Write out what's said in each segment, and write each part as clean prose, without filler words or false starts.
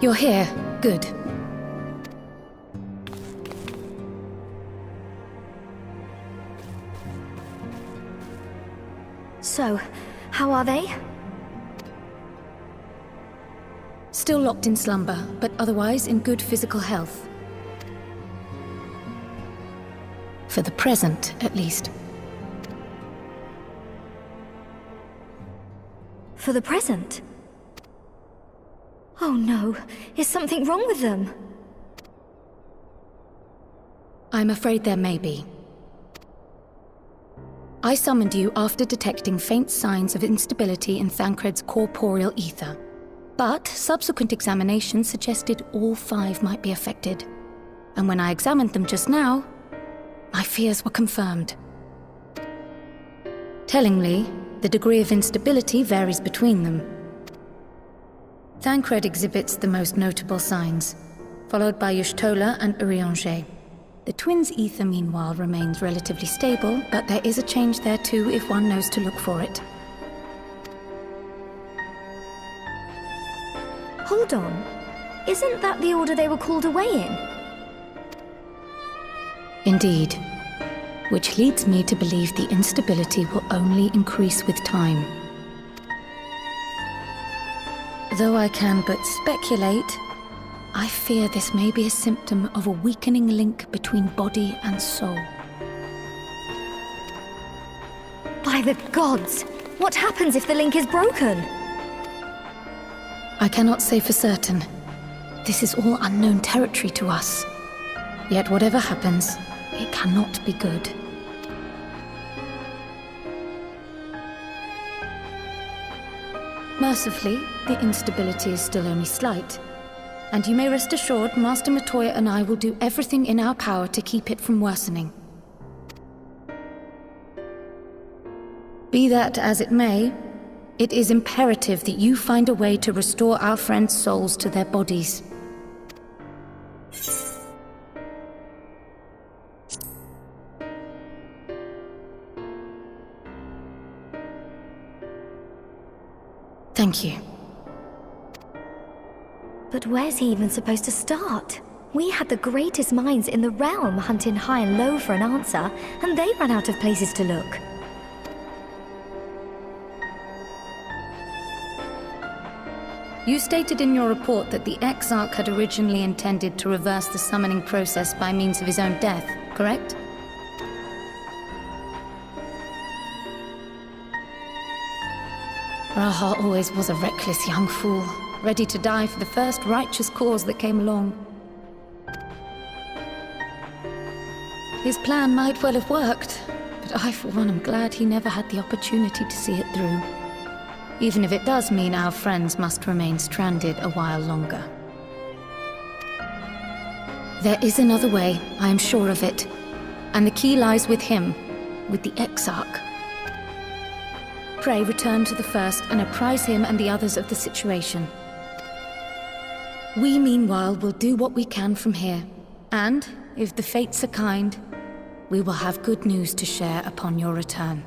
You're here. Good. So, how are they? Still locked in slumber, but otherwise in good physical health. For the present, at least. For the present? Oh no, is something wrong with them? I'm afraid there may be. I summoned you after detecting faint signs of instability in Thancred's corporeal ether. But subsequent examination suggested all 5 might be affected. And when I examined them just now, my fears were confirmed. Tellingly, the degree of instability varies between them. Thancred exhibits the most notable signs, followed by Y'shtola and Urianger. The twins' ether, meanwhile, remains relatively stable, but there is a change there too if one knows to look for it. Hold on. Isn't that the order they were called away in? Indeed. Which leads me to believe the instability will only increase with time. Though I can but speculate, I fear this may be a symptom of a weakening link between body and soul. By the gods! What happens if the link is broken? I cannot say for certain. This is all unknown territory to us. Yet whatever happens, it cannot be good. Mercifully, the instability is still only slight. And you may rest assured Master Matoya and I will do everything in our power to keep it from worsening. Be that as it may, it is imperative that you find a way to restore our friends' souls to their bodies. Thank you. But where's he even supposed to start? We had the greatest minds in the realm hunting high and low for an answer, and they ran out of places to look. You stated in your report that the Exarch had originally intended to reverse the summoning process by means of his own death, correct? Raha always was a reckless young fool, ready to die for the first righteous cause that came along. His plan might well have worked, but I for one am glad he never had the opportunity to see it through. Even if it does mean our friends must remain stranded a while longer. There is another way, I am sure of it. And the key lies with him, with the Exarch. Pray return to the First and apprise him and the others of the situation. We, meanwhile, will do what we can from here. And, if the fates are kind, we will have good news to share upon your return.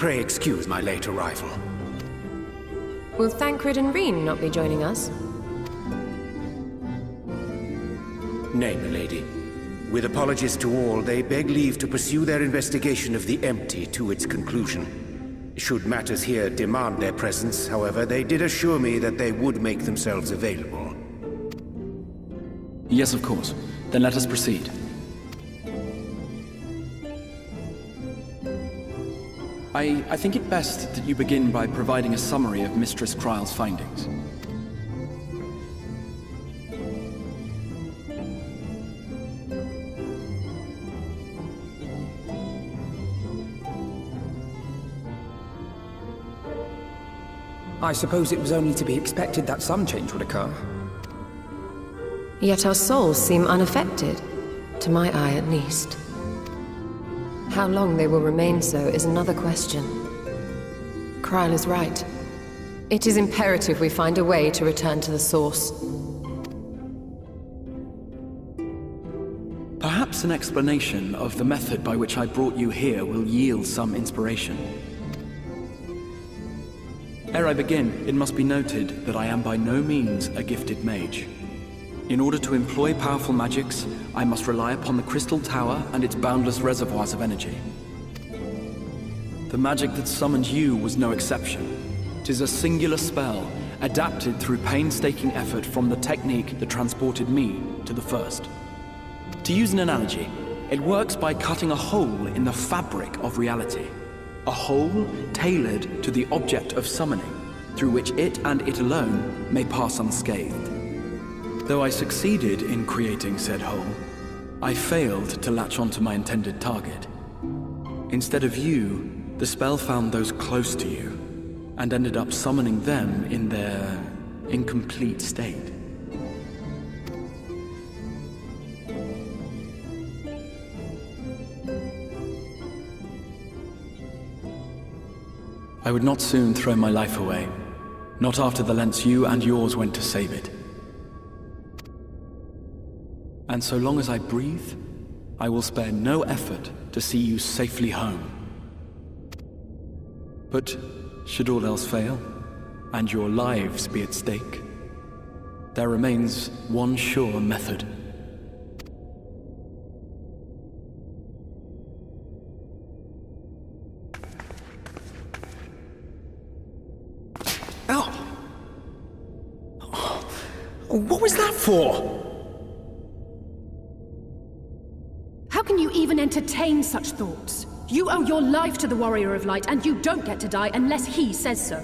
Pray excuse my late arrival. Will Thancred and Reen not be joining us? Nay, milady. With apologies to all, they beg leave to pursue their investigation of the empty to its conclusion. Should matters here demand their presence, however, they did assure me that they would make themselves available. Yes, of course. Then let us proceed. I think it best that you begin by providing a summary of Mistress Kryle's findings. I suppose it was only to be expected that some change would occur. Yet our souls seem unaffected, to my eye at least. How long they will remain so is another question. Kryle is right. It is imperative we find a way to return to the source. Perhaps an explanation of the method by which I brought you here will yield some inspiration. Ere I begin, it must be noted that I am by no means a gifted mage. In order to employ powerful magics, I must rely upon the Crystal Tower and its boundless reservoirs of energy. The magic that summoned you was no exception. It is a singular spell, adapted through painstaking effort from the technique that transported me to the First. To use an analogy, it works by cutting a hole in the fabric of reality. A hole tailored to the object of summoning, through which it and it alone may pass unscathed. Though I succeeded in creating said hole, I failed to latch onto my intended target. Instead of you, the spell found those close to you, and ended up summoning them in their incomplete state. I would not soon throw my life away, not after the lengths you and yours went to save it. And so long as I breathe, I will spare no effort to see you safely home. But should all else fail, and your lives be at stake, there remains one sure method. What was that for? How can you even entertain such thoughts? You owe your life to the Warrior of Light, and you don't get to die unless he says so.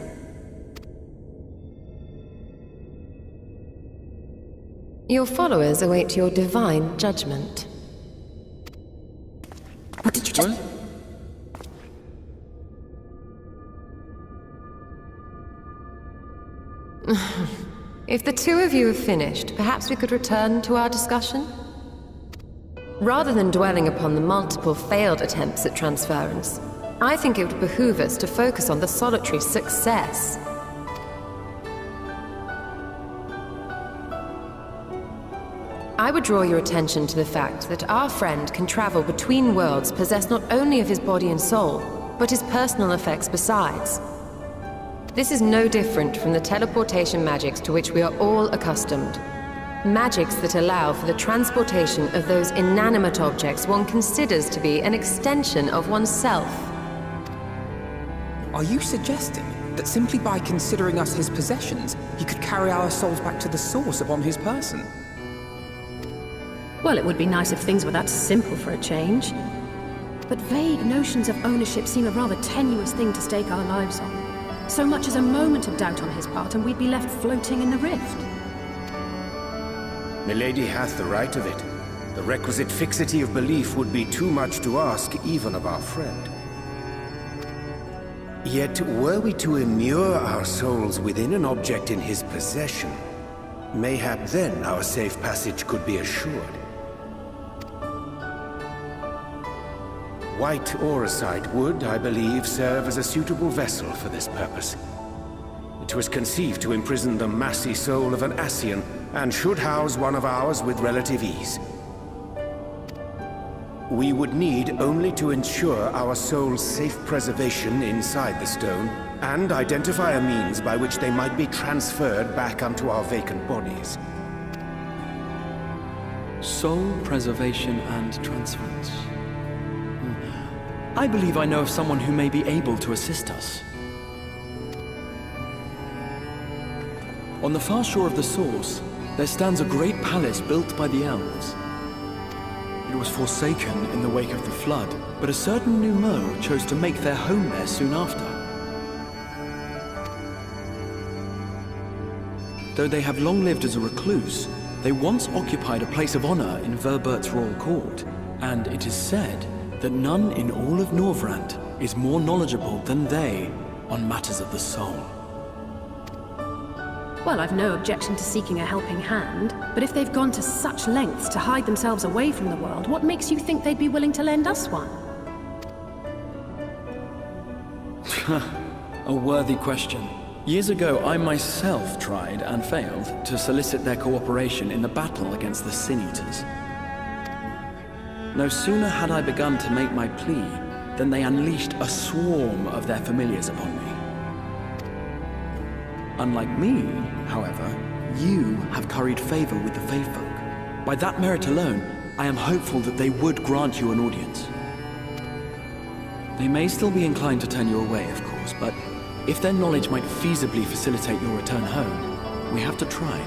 Your followers await your divine judgment. What did you just... What? If the two of you have finished, perhaps we could return to our discussion? Rather than dwelling upon the multiple failed attempts at transference, I think it would behoove us to focus on the solitary success. I would draw your attention to the fact that our friend can travel between worlds possessed not only of his body and soul, but his personal effects besides. This is no different from the teleportation magics to which we are all accustomed. Magics that allow for the transportation of those inanimate objects one considers to be an extension of oneself. Are you suggesting that simply by considering us his possessions, he could carry our souls back to the source upon his person? Well, it would be nice if things were that simple for a change. But vague notions of ownership seem a rather tenuous thing to stake our lives on. So much as a moment of doubt on his part, and we'd be left floating in the rift. Milady hath the right of it. The requisite fixity of belief would be too much to ask even of our friend. Yet, were we to immure our souls within an object in his possession, mayhap then our safe passage could be assured. White Auracite would, I believe, serve as a suitable vessel for this purpose. It was conceived to imprison the massy soul of an Ascian, and should house one of ours with relative ease. We would need only to ensure our soul's safe preservation inside the stone, and identify a means by which they might be transferred back onto our vacant bodies. Soul preservation and transference. I believe I know of someone who may be able to assist us. On the far shore of the source, there stands a great palace built by the elves. It was forsaken in the wake of the flood, but a certain Numo chose to make their home there soon after. Though they have long lived as a recluse, they once occupied a place of honor in Verbert's royal court, and it is said that none in all of Norvrant is more knowledgeable than they on matters of the soul. Well, I've no objection to seeking a helping hand, but if they've gone to such lengths to hide themselves away from the world, what makes you think they'd be willing to lend us one? A worthy question. Years ago, I myself tried and failed to solicit their cooperation in the battle against the Sin Eaters. No sooner had I begun to make my plea than they unleashed a swarm of their familiars upon me. Unlike me, however, you have curried favor with the Fae folk. By that merit alone, I am hopeful that they would grant you an audience. They may still be inclined to turn you away, of course, but if their knowledge might feasibly facilitate your return home, we have to try.